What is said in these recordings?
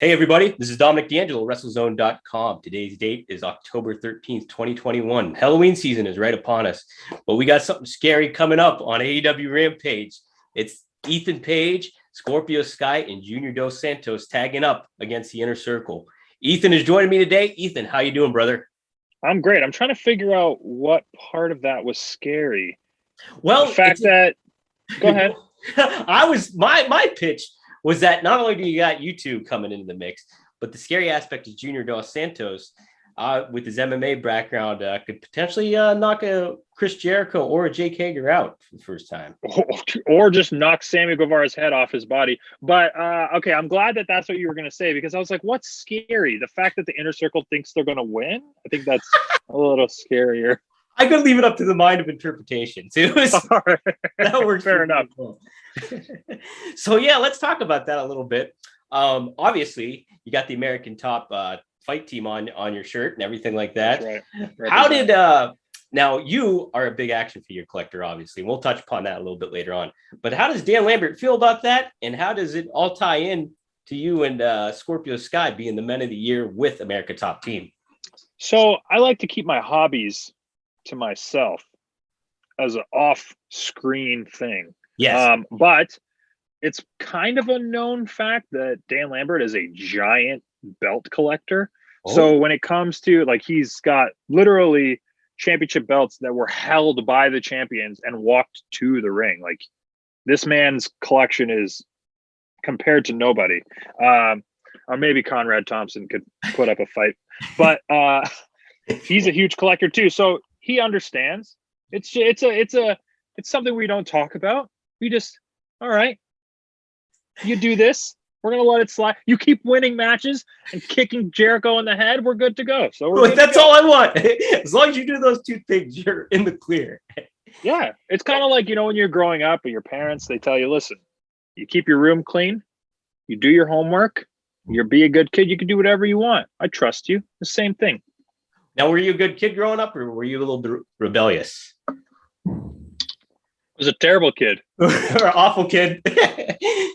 Hey, everybody, this is Dominic, DeAngelo, WrestleZone.com. Today's date is October 13th, 2021. Halloween season is right upon us, but we got something scary coming up on AEW Rampage. It's Ethan Page, Scorpio Sky, and Junior Dos Santos tagging up against the Inner Circle. Ethan is joining me today. Ethan, how you doing, brother? I'm great. I'm trying to figure out what part of that was scary. Well, the fact that go ahead. My pitch was that not only do you got YouTube coming into the mix, but the scary aspect is Junior Dos Santos with his MMA background could potentially knock a Chris Jericho or a Jake Hager out for the first time. Or just knock Sammy Guevara's head off his body. But, okay, I'm glad that that's what you were going to say, because I was like, what's scary? The fact that the Inner Circle thinks they're going to win? I think that's a little scarier. I could leave it up to the mind of interpretation. So it was, right. That works. Fair enough. Well. So, yeah, let's talk about that a little bit. Obviously, you got the American Top fight team on your shirt and everything like that. That's right. How did now you are a big action figure collector, obviously. We'll touch upon that a little bit later on. But how does Dan Lambert feel about that? And how does it all tie in to you and Scorpio Sky being the Men of the Year with America Top Team? So I like to keep my hobbies to myself as an off-screen thing. Yes. But it's kind of a known fact that Dan Lambert is a giant belt collector. Oh. So when it comes to, like, he's got literally championship belts that were held by the champions and walked to the ring. Like, this man's collection is compared to nobody. Or maybe Conrad Thompson could put up a fight, but he's a huge collector too. So he understands. It's something we don't talk about. We just, all right, you do this, we're gonna let it slide. You keep winning matches and kicking Jericho in the head, we're good to go. So that's all I want. As long as you do those two things, you're in the clear. Yeah, it's kind of like, when you're growing up and your parents, they tell you, listen, you keep your room clean, you do your homework, you be a good kid, you can do whatever you want. I trust you. The same thing. Now, were you a good kid growing up, or were you a little bit rebellious? I was a terrible kid. Or awful kid.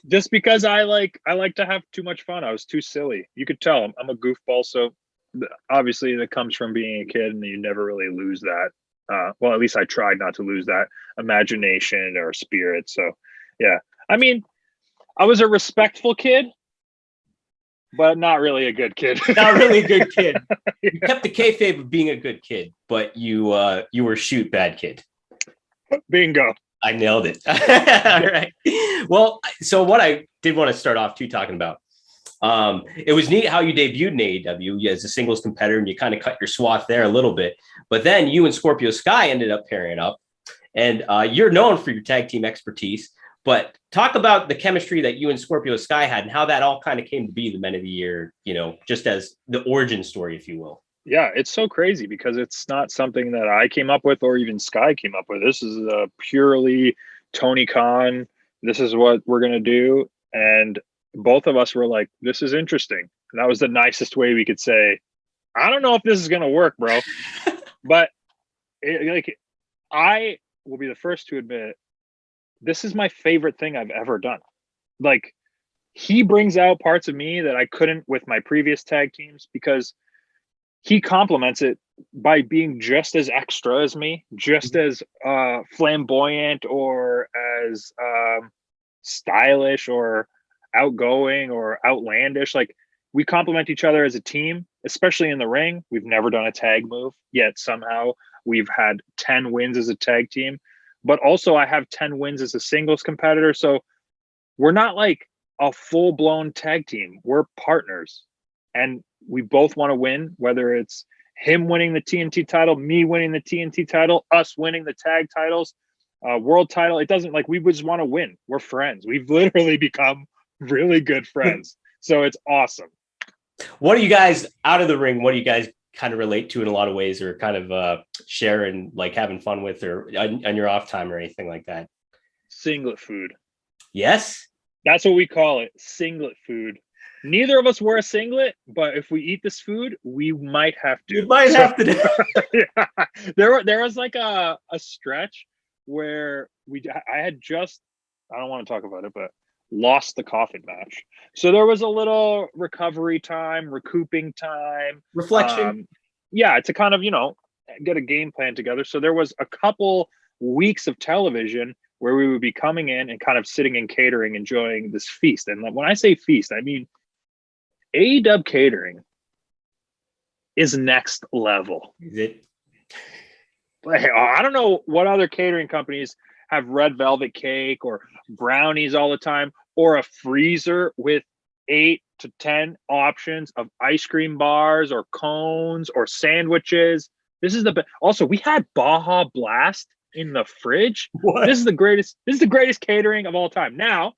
Just because I like to have too much fun. I was too silly. You could tell I'm a goofball. So obviously that comes from being a kid, and you never really lose that. Well, at least I tried not to lose that imagination or spirit. So yeah, I mean, I was a respectful kid, but not really a good kid. Not really a good kid. You kept the kayfabe of being a good kid, but you were shoot bad kid. Bingo. I nailed it. All right. Well, so what I did want to start off too talking about, it was neat how you debuted in AEW as a singles competitor, and you kind of cut your swath there a little bit. But then you and Scorpio Sky ended up pairing up, and you're known for your tag team expertise. But talk about the chemistry that you and Scorpio Sky had and how that all kind of came to be the Men of the Year, just as the origin story, if you will. Yeah, it's so crazy because it's not something that I came up with or even Sky came up with. This is purely Tony Khan. This is what we're going to do. And both of us were like, this is interesting. And that was the nicest way we could say, I don't know if this is going to work, bro. But I will be the first to admit, this is my favorite thing I've ever done. Like, he brings out parts of me that I couldn't with my previous tag teams, because he complements it by being just as extra as me, just as flamboyant or as stylish or outgoing or outlandish. Like, we complement each other as a team, especially in the ring. We've never done a tag move, yet somehow we've had 10 wins as a tag team. But also I have 10 wins as a singles competitor. So we're not like a full-blown tag team. We're partners. And we both want to win, whether it's him winning the TNT title, me winning the TNT title, us winning the tag titles, world title. It doesn't, like, we just want to win. We're friends. We've literally become really good friends. So it's awesome. What do you guys, out of the ring, what do you guys kind of relate to in a lot of ways, or kind of share and like having fun with, or on your off time or anything like that? Singlet food. Yes. That's what we call it. Singlet food. Neither of us wear a singlet, but if we eat this food, we might have to. You might have to. Yeah. There was like a stretch where I don't want to talk about it, but lost the coffin match. So there was a little recovery time, recouping time, Reflection. to kind of, get a game plan together. So there was a couple weeks of television where we would be coming in and kind of sitting in catering, enjoying this feast. And when I say feast, I mean AEW catering is next level. Is it? I don't know what other catering companies have red velvet cake or brownies all the time, or a freezer with 8 to 10 options of ice cream bars or cones or sandwiches. This is the best. Also, we had Baja Blast in the fridge. What? This is the greatest catering of all time. Now,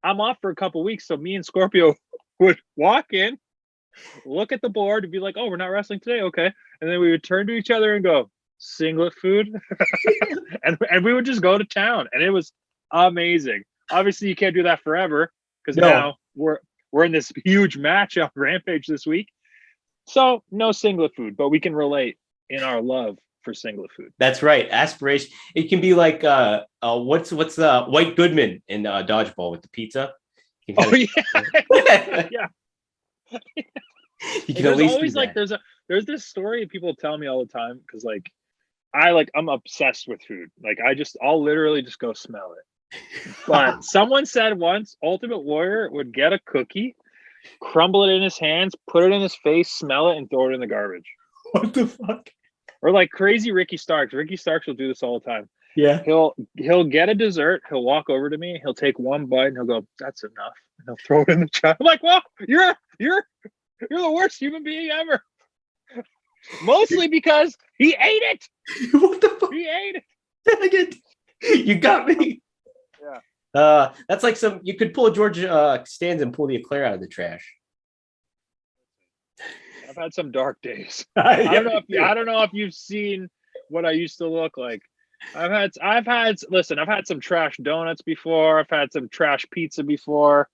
I'm off for a couple weeks, so me and Scorpio would walk in, look at the board, and be like, "Oh, we're not wrestling today, okay?" And then we would turn to each other and go, "Singlet food," and we would just go to town, and it was amazing. Obviously, you can't do that forever because now we're in this huge match on Rampage this week. So no singlet food, but we can relate in our love for singlet food. That's right. Aspiration. It can be like what's White Goodman in Dodgeball with the pizza. Oh yeah, yeah. You can at least always like there's this story people tell me all the time because I'm obsessed with food. Like I'll literally just go smell it. But someone said once Ultimate Warrior would get a cookie, crumble it in his hands, put it in his face, smell it, and throw it in the garbage. What the fuck? Or like crazy Ricky Starks. Ricky Starks will do this all the time. Yeah. He'll get a dessert, he'll walk over to me, he'll take one bite, and he'll go, "That's enough." And he'll throw it in the trash. I'm like, "Well, you're the worst human being ever." Mostly because he ate it. What the fuck? He ate it. Dang it. You got me. Yeah. That's like you could pull George Stands and pull the eclair out of the trash. I've had some dark days. I don't know if you've seen what I used to look like. I've had some trash donuts before. I've had some trash pizza before.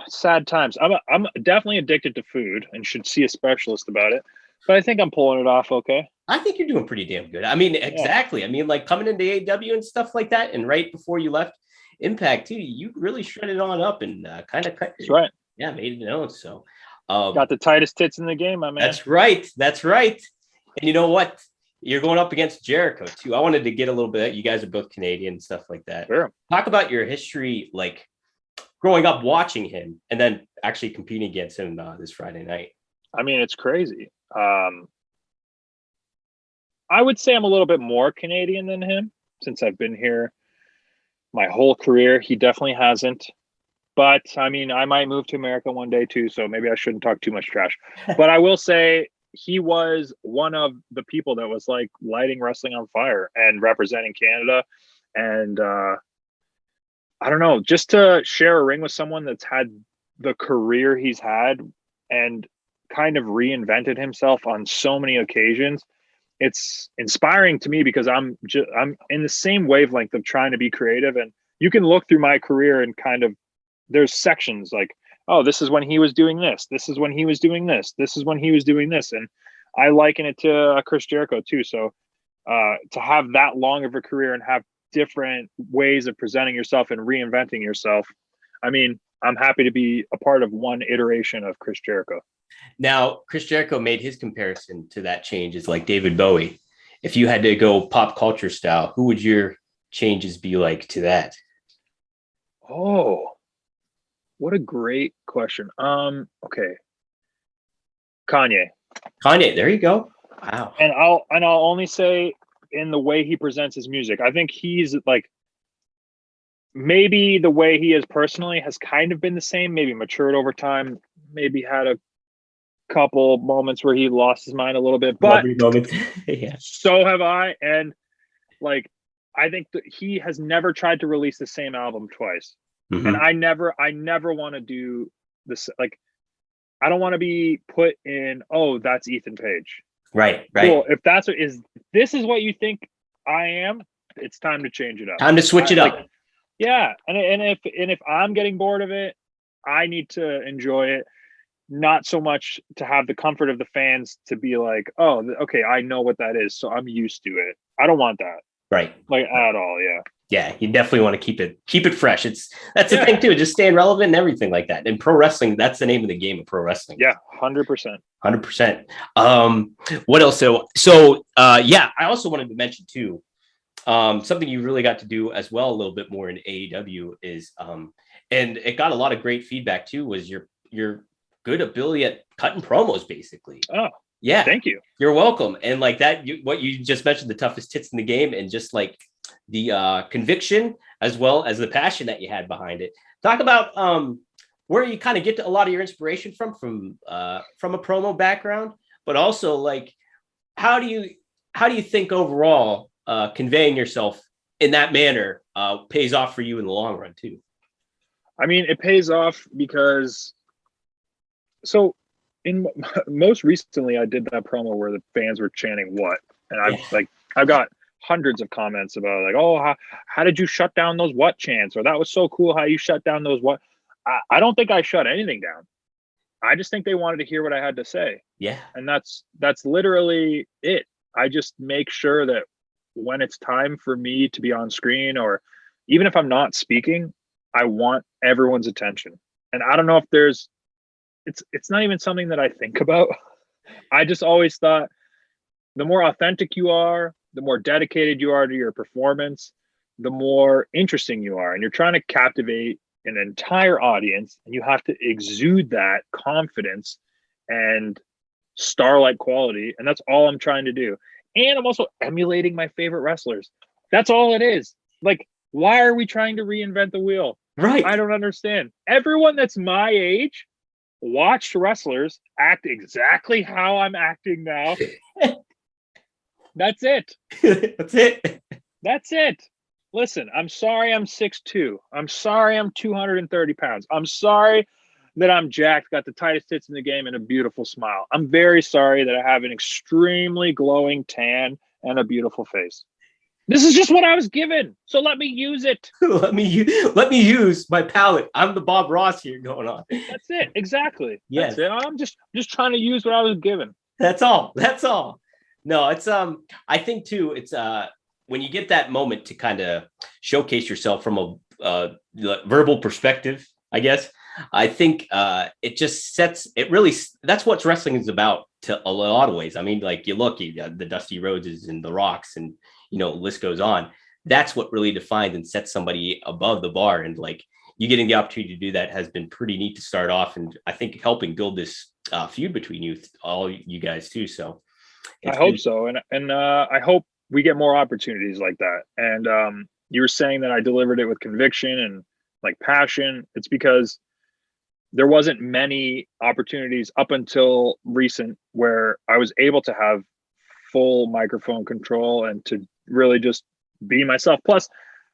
Sad times. I'm definitely addicted to food and should see a specialist about it. But I think I'm pulling it off okay. I think you're doing pretty damn good. I mean, exactly. Yeah. I mean, like coming into AEW and stuff like that, and right before you left Impact too, you really shredded on up and kind of cut. That's right. Yeah, made it known. So got the tightest tits in the game, my man. That's right. And you know what? You're going up against Jericho too. I wanted to get a little bit. You guys are both Canadian and stuff like that. Sure. Talk about your history, like growing up watching him, and then actually competing against him this Friday night. I mean, it's crazy. I would say I'm a little bit more Canadian than him since I've been here my whole career. He definitely hasn't. But I mean, I might move to America one day too, so maybe I shouldn't talk too much trash. But I will say he was one of the people that was like lighting wrestling on fire and representing Canada. And I don't know, just to share a ring with someone that's had the career he's had and kind of reinvented himself on so many occasions. It's inspiring to me because I'm in the same wavelength of trying to be creative. And you can look through my career and kind of, there's sections like, oh, this is when he was doing this. This is when he was doing this. This is when he was doing this. And I liken it to Chris Jericho too. So to have that long of a career and have different ways of presenting yourself and reinventing yourself. I mean, I'm happy to be a part of one iteration of Chris Jericho. Now, Chris Jericho made his comparison to that change is like David Bowie. If you had to go pop culture style, who would your changes be like to that? Oh, what a great question. Okay. Kanye, there you go. Wow. And I'll only say in the way he presents his music. I think he's like, maybe the way he is personally has kind of been the same, maybe matured over time, maybe had a couple moments where he lost his mind a little bit, but yeah. So have I. And like, I think that he has never tried to release the same album twice. Mm-hmm. And I never want to do this. Like, I don't want to be put in, oh, that's Ethan Page. Right. Cool. If this is what you think I am, it's time to change it up. Time to switch it up. Like, yeah. And if I'm getting bored of it, I need to enjoy it. Not so much to have the comfort of the fans to be like, oh, okay, I know what that is, so I'm used to it. I don't want that. Right. Like at all, yeah. Yeah, you definitely want to keep it fresh. That's the thing too, just staying relevant and everything like that. And pro wrestling, that's the name of the game of pro wrestling. Yeah, 100%. 100%. What else? Yeah, I also wanted to mention too, something you really got to do as well a little bit more in AEW is, and it got a lot of great feedback too, was your good ability at cutting promos, basically. Oh, yeah. Thank you. You're welcome. And like that, what you just mentioned, the toughest hits in the game, and just like the conviction as well as the passion that you had behind it. Talk about where you kind of get a lot of your inspiration from a promo background, but also like how do you think overall conveying yourself in that manner pays off for you in the long run too? I mean, it pays off because most recently I did that promo where the fans were chanting what, and I've got hundreds of comments about like, oh, how did you shut down those what chants, or that was so cool how you shut down those what. I don't think I shut anything down. I just think they wanted to hear what I had to say. Yeah. And that's literally it. I just make sure that when it's time for me to be on screen, or even if I'm not speaking, I want everyone's attention. And I don't know if it's not even something that I think about. I just always thought the more authentic you are, the more dedicated you are to your performance, the more interesting you are. And you're trying to captivate an entire audience, and you have to exude that confidence and star-like quality. And that's all I'm trying to do. And I'm also emulating my favorite wrestlers. That's all it is. Like, why are we trying to reinvent the wheel? Right. I don't understand. Everyone that's my age watched wrestlers act exactly how I'm acting now. That's it. That's it. That's it. Listen, I'm sorry I'm 6'2". I'm sorry I'm 230 pounds. I'm sorry that I'm jacked, got the tightest tits in the game, and a beautiful smile. I'm very sorry that I have an extremely glowing tan and a beautiful face. This is just what I was given, so let me use it. let me use my palette. I'm the Bob Ross here going on. That's it. Exactly. Yes. That's it. I'm just trying to use what I was given. That's all. No, it's I think too, it's when you get that moment to kind of showcase yourself from a verbal perspective, I guess, I think it just that's what wrestling is about to a lot of ways. I mean, like you look, the Dusty Rhodeses and the Rocks, and the list goes on. That's what really defines and sets somebody above the bar. And like you getting the opportunity to do that has been pretty neat to start off, and I think helping build this feud between all you guys too. So I hope so, and I hope we get more opportunities like that. And you were saying that I delivered it with conviction and like passion. It's because there wasn't many opportunities up until recent where I was able to have full microphone control and to really just be myself. Plus,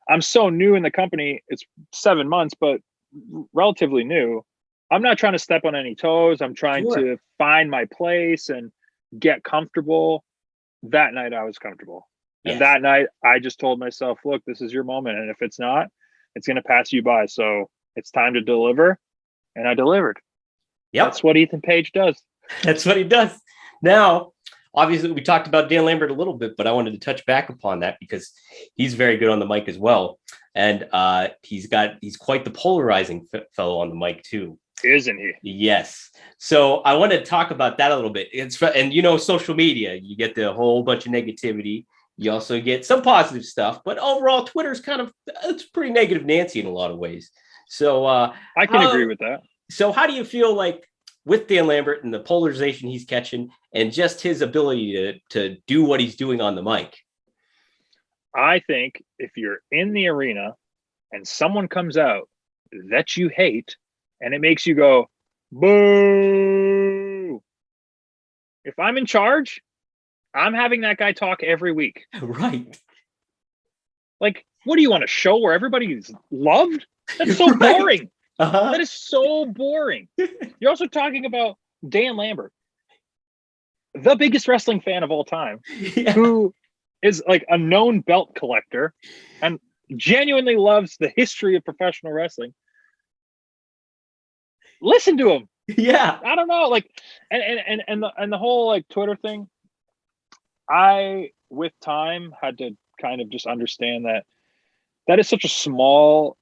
I'm so new in the company. It's 7 months, but relatively new. I'm not trying to step on any toes. I'm trying to find my place and get comfortable. That night I was comfortable. Yes. And that night I just told myself, look, this is your moment. And if it's not, it's going to pass you by. So it's time to deliver. And I delivered. Yeah. That's what Ethan Page does. That's what he does. Now, obviously we talked about Dan Lambert a little bit, but I wanted to touch back upon that because he's very good on the mic as well. And he's quite the polarizing fellow on the mic too. Isn't he? Yes. So I want to talk about that a little bit. And social media, you get the whole bunch of negativity. You also get some positive stuff, but overall Twitter's it's pretty negative Nancy in a lot of ways. So I can agree with that. So how do you feel like with Dan Lambert and the polarization he's catching and just his ability to do what he's doing on the mic? I think if you're in the arena and someone comes out that you hate and it makes you go, boo. If I'm in charge, I'm having that guy talk every week. Right. Like, what do you want, a show where everybody's loved? That's so boring. Uh-huh. That is so boring. You're also talking about Dan Lambert, the biggest wrestling fan of all time, who is like a known belt collector and genuinely loves the history of professional wrestling. Listen to him. Yeah. I don't know. Like, and the whole like Twitter thing, I with time had to kind of just understand that that is such a small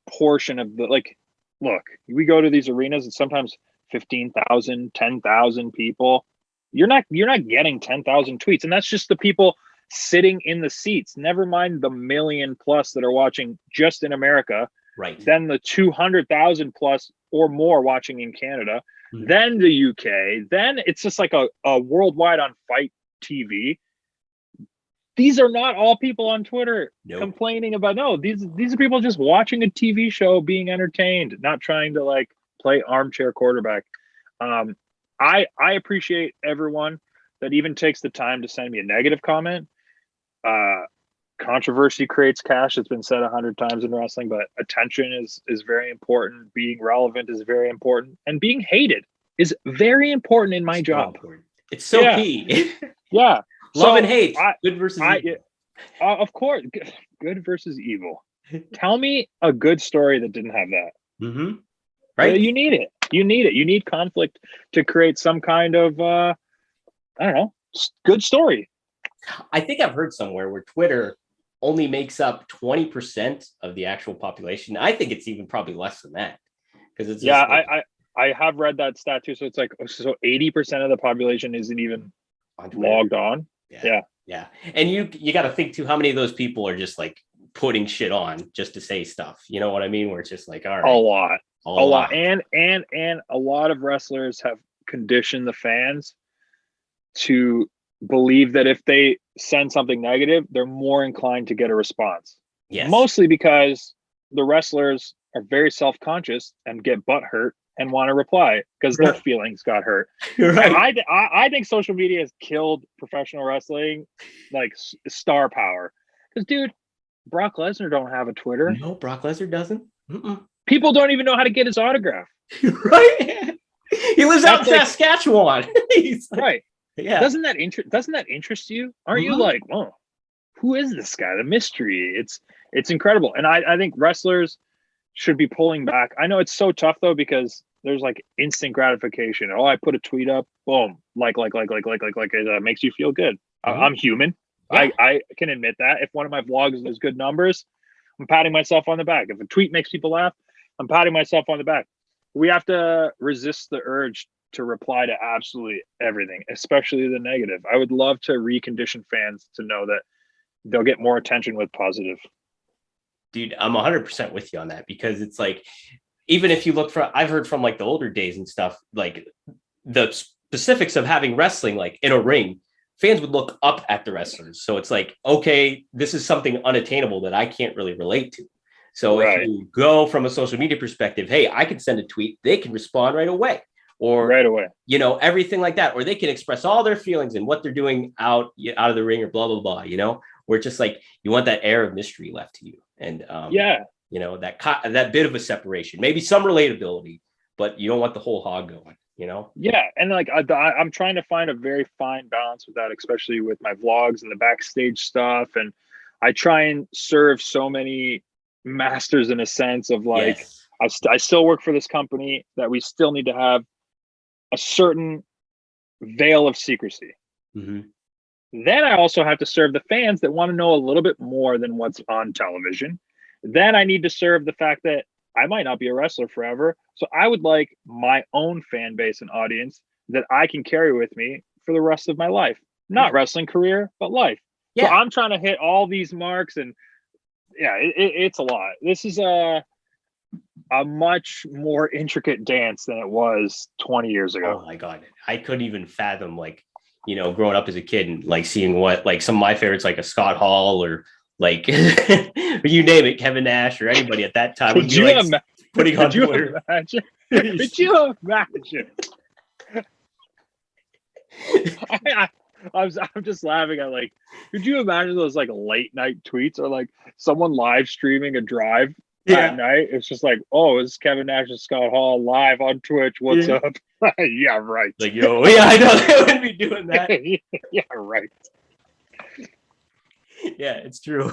portion of the, like, look, we go to these arenas and sometimes 15,000, 10,000 people. You're not getting 10,000 tweets. And that's just the people sitting in the seats. Never mind the million plus that are watching just in America. Right. Then the 200,000 plus or more watching in Canada. Mm-hmm. Then the UK. Then it's just like a worldwide on Fight TV. These are not all people on Twitter complaining about, no, these are people just watching a TV show, being entertained, not trying to like play armchair quarterback. I appreciate everyone that even takes the time to send me a negative comment. Controversy creates cash. It's been said 100 times in wrestling, but attention is very important. Being relevant is very important, and being hated is very important in my job. Important. It's so key. Yeah. Love and hate. Good versus evil. Of course. Good versus evil. Tell me a good story that didn't have that. Mm-hmm. Right. You need it. You need conflict to create some kind of, I don't know, good story. I think I've heard somewhere where Twitter only makes up 20% of the actual population. I think it's even probably less than that. Because it's I have read that stat too. So it's like, so 80% of the population isn't even logged on. Yeah. And you got to think too, how many of those people are just like putting shit on just to say stuff? You know what I mean? Where it's just like, all right. A lot. And a lot of wrestlers have conditioned the fans to believe that if they send something negative, they're more inclined to get a response. Yes. Mostly because the wrestlers are very self-conscious and get butthurt and want to reply because their feelings got hurt. Right. I think social media has killed professional wrestling, like star power. Because, dude, Brock Lesnar don't have a Twitter. No, Brock Lesnar doesn't. Mm-mm. People don't even know how to get his autograph. Right. He lives out in Saskatchewan. Right. Yeah. Doesn't that interest you? Aren't you like, oh, who is this guy? The mystery. It's incredible. And I think wrestlers should be pulling back. I know it's so tough though, because there's like instant gratification. Oh, I put a tweet up, boom, like it makes you feel good. Mm-hmm. I'm human. Yeah. I can admit that. If one of my vlogs does good numbers, I'm patting myself on the back. If a tweet makes people laugh, I'm patting myself on the back. We have to resist the urge to reply to absolutely everything, especially the negative. I would love to recondition fans to know that they'll get more attention with positive. Dude, I'm 100% with you on that, because it's like, even if you look for, I've heard from like the older days and stuff, like the specifics of having wrestling, like in a ring, fans would look up at the wrestlers. So it's like, okay, this is something unattainable that I can't really relate to. So if you go from a social media perspective, hey, I can send a tweet, they can respond right away. Or right away, you know, everything like that, or they can express all their feelings and what they're doing out of the ring or blah, blah, blah, you know, where it's just like, you want that air of mystery left to you. And, you know, that bit of a separation, maybe some relatability, but you don't want the whole hog going, you know? Yeah. And like, I'm trying to find a very fine balance with that, especially with my vlogs and the backstage stuff. And I try and serve so many masters in a sense of like, I still work for this company that we still need to have a certain veil of secrecy. Mm-hmm. Then I also have to serve the fans that want to know a little bit more than what's on television. Then I need to serve the fact that I might not be a wrestler forever. So I would like my own fan base and audience that I can carry with me for the rest of my life. Not wrestling career, but life. Yeah. So I'm trying to hit all these marks, and it's a lot. This is a much more intricate dance than it was 20 years ago. Oh my God. I couldn't even fathom, like, you know, growing up as a kid and like seeing what, like some of my favorites, like a Scott Hall or like, you name it, Kevin Nash or anybody at that time. Could you imagine? Putting on Twitter. Could you imagine? I'm just laughing at like, could you imagine those like late night tweets or like someone live streaming a drive at night? It's just like, oh, it's Kevin Nash and Scott Hall live on Twitch. What's up? Yeah, right. Like, yo, yeah, I know they wouldn't be doing that. Yeah, right. Yeah, it's true.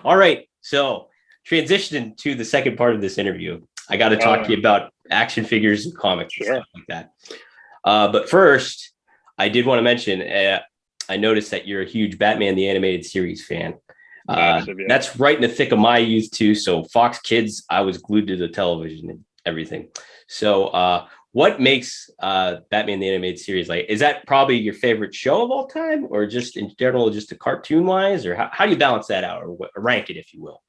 All right. So transitioning to the second part of this interview, I got to talk to you about action figures and comics and stuff like that. But first, I did want to mention, I noticed that you're a huge Batman the Animated Series fan. Massive, yeah. That's right in the thick of my youth too. So Fox Kids, I was glued to the television and everything. So what makes Batman the Animated Series, like, is that probably your favorite show of all time, or just in general, just a cartoon wise, or how do you balance that out, or rank it, if you will?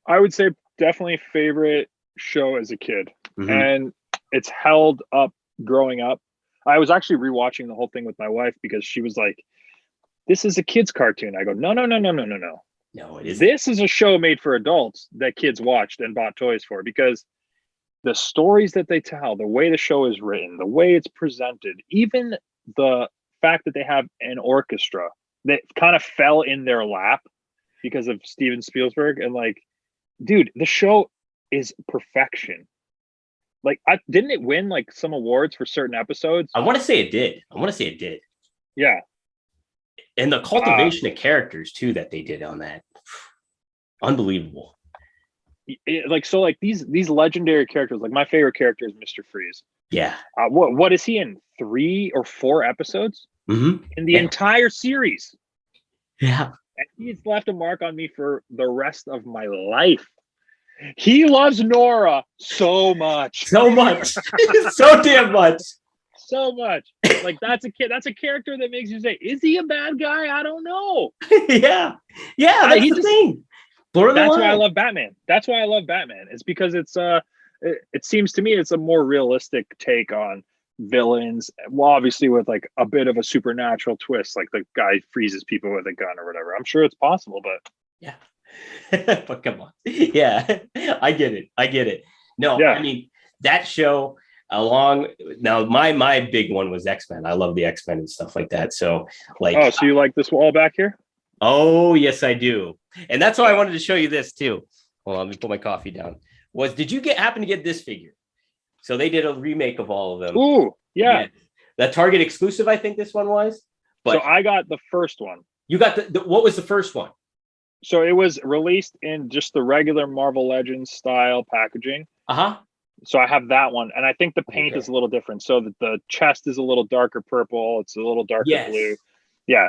I would say definitely favorite show as a kid. Mm-hmm. And it's held up growing up. I was actually rewatching the whole thing with my wife because she was like, this is a kid's cartoon. I go, no. No, it isn't. This is a show made for adults that kids watched and bought toys for, because the stories that they tell, the way the show is written, the way it's presented, even the fact that they have an orchestra that kind of fell in their lap because of Steven Spielberg. And like, dude, the show is perfection. Like, didn't it win like some awards for certain episodes? I want to say it did. Yeah. And the cultivation of characters too that they did on that, unbelievable. Like these legendary characters. Like, my favorite character is Mr. Freeze. Yeah. What is he in? 3 or 4 episodes Mm-hmm. in the entire series? Yeah. And he's left a mark on me for the rest of my life. He loves Nora so much. So damn much. So much. Like, that's a character that makes you say, is he a bad guy? I don't know. Yeah. That's the thing. That's why I love Batman. It's because it seems to me it's a more realistic take on villains. Well, obviously with like a bit of a supernatural twist, like the guy freezes people with a gun or whatever. I'm sure it's possible, but yeah. But come on. Yeah. I get it. No, yeah. I mean, that show now my big one was X-Men. I love the X-Men and stuff like that. So like, oh, so you like this wall back here? Oh, yes, I do. And that's why I wanted to show you this too. Hold on, let me put my coffee down. Did you happen to get this figure? So they did a remake of all of them. Ooh, yeah. The Target exclusive, I think this one was. But so I got the first one. You got what was the first one? So it was released in just the regular Marvel Legends style packaging. Uh-huh. So I have that one. And I think the paint is a little different. So that the chest is a little darker purple. It's a little darker blue. Yeah.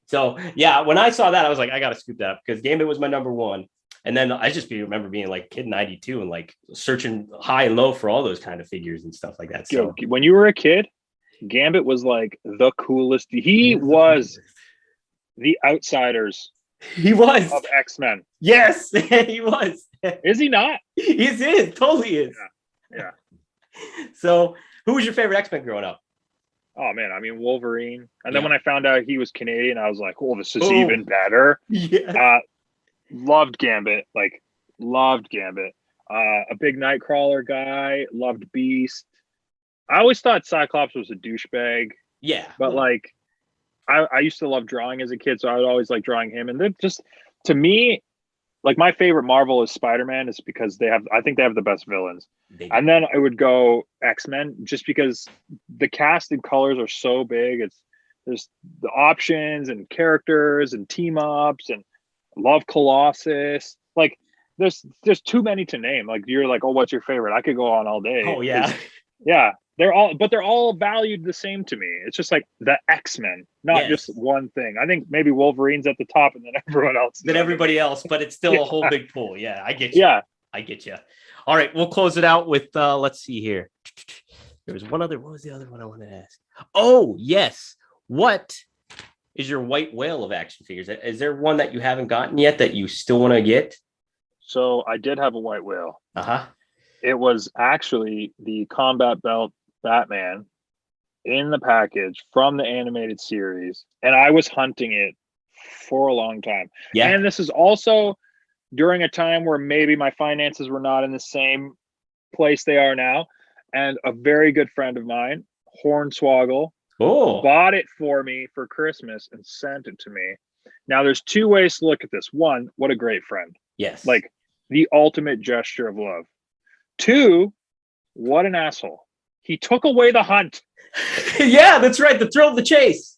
So, yeah, when I saw that, I was like, I got to scoop that up because Gambit was my number one. And then I just remember being like kid 92 and like searching high and low for all those kind of figures and stuff like that. So when you were a kid, Gambit was like the coolest. He was the Outsiders. He was. Of X-Men. Yes, he was. Is he not? He is. Totally is. Yeah. So who was your favorite X-Men growing up? Oh man, I mean Wolverine. And then when I found out he was Canadian, I was like, oh, this is even better. Yeah. Loved Gambit. A big Nightcrawler guy. Loved Beast. I always thought Cyclops was a douchebag. Yeah. But like I used to love drawing as a kid, so I would always like drawing him. And then just to me, like my favorite Marvel is Spider-Man, is because I think they have the best villains. And then I would go X-Men just because the cast and colors are so big. There's the options and characters and team ups, and love Colossus. Like there's too many to name. Like you're like, oh, what's your favorite? I could go on all day. Oh yeah. Yeah. They're all valued the same to me. It's just like the X-Men, not just one thing. I think maybe Wolverine's at the top and then everyone else. Then everybody else, but it's still a whole big pool. Yeah, I get you. Yeah. I get you. All right, we'll close it out with, let's see here. There was what was the other one I wanted to ask? Oh, yes. What is your white whale of action figures? Is there one that you haven't gotten yet that you still want to get? So I did have a white whale. Uh-huh. It was actually the combat belt Batman in the package from the animated series, and I was hunting it for a long time. Yeah. And this is also during a time where maybe my finances were not in the same place they are now. And a very good friend of mine, Hornswoggle, bought it for me for Christmas and sent it to me. Now there's two ways to look at this. One, what a great friend. Yes. Like the ultimate gesture of love. Two, what an asshole. He took away the hunt. Yeah, that's right. The thrill of the chase.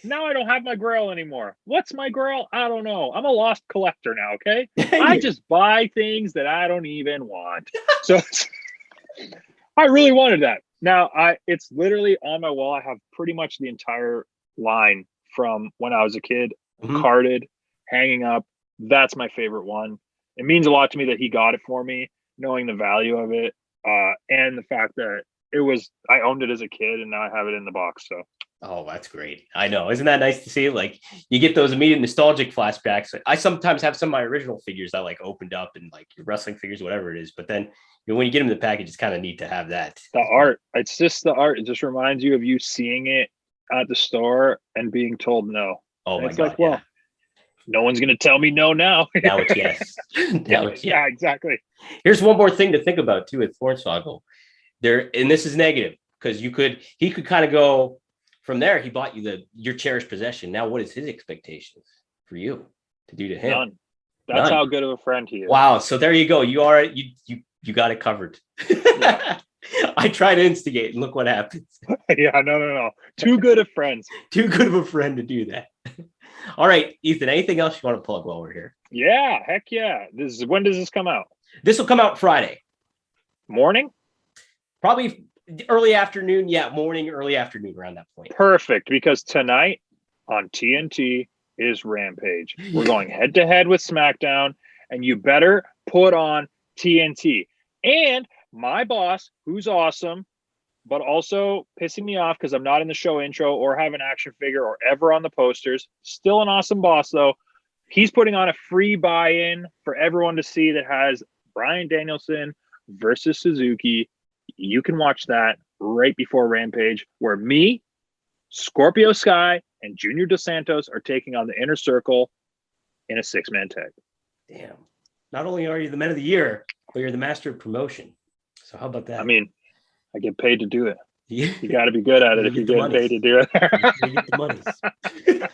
Now I don't have my grail anymore. What's my grail? I don't know. I'm a lost collector now, okay? I just buy things that I don't even want. So I really wanted that. Now it's literally on my wall. I have pretty much the entire line from when I was a kid carded, hanging up. That's my favorite one. It means a lot to me that he got it for me, knowing the value of it, and the fact that I owned it as a kid, and now I have it in the box. So. Oh, that's great. I know. Isn't that nice to see? Like, you get those immediate nostalgic flashbacks. I sometimes have some of my original figures that like opened up and like wrestling figures, whatever it is. But then when you get them in the package, it's kind of neat to have that. The art. It's just the art. It just reminds you of you seeing it at the store and being told no. Oh and my it's God. like, well, no one's going to tell me no now. Now it's yes. Now it's yes. Yeah, exactly. Here's one more thing to think about too with Hornswoggle. And this is negative because he could kind of go from there. He bought you your cherished possession. Now, what is his expectations for you to do to him? None. That's how good of a friend he is. Wow. So there you go. You got it covered. Yeah. I try to instigate and look what happens. Yeah, no. Too good of friends. Too good of a friend to do that. All right, Ethan, anything else you want to plug while we're here? Yeah, heck yeah. When does this come out? This will come out Friday. Morning? Probably early afternoon. Yeah, morning, early afternoon around that point. Perfect, because tonight on TNT is Rampage. We're going head to head with SmackDown, and you better put on TNT. And my boss, who's awesome, but also pissing me off because I'm not in the show intro or have an action figure or ever on the posters. Still an awesome boss, though. He's putting on a free buy-in for everyone to see that has Bryan Danielson versus Suzuki. You can watch that right before Rampage, where me, Scorpio Sky, and Junior Dos Santos are taking on the Inner Circle in a 6-man tag. Damn. Not only are you the Men of the Year, but you're the master of promotion. So how about that? I mean, I get paid to do it. You got to be good at it if you're getting paid to do it. You get the monies.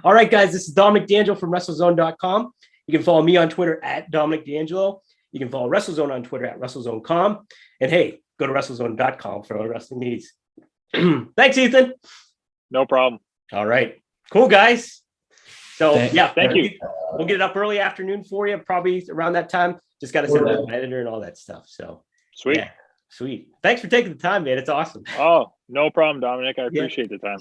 All right, guys, this is Dominic DeAngelo from WrestleZone.com. You can follow me on Twitter at Dominic DeAngelo. You can follow WrestleZone on Twitter at WrestleZone.com. And hey, go to WrestleZone.com for all wrestling needs. Thanks, Ethan. No problem. All right. Cool, guys. So, thank you. We'll get it up early afternoon for you, probably around that time. Just got to send it to the editor and all that stuff. So, sweet. Yeah, sweet. Thanks for taking the time, man. It's awesome. Oh, no problem, Dominic. I appreciate the time.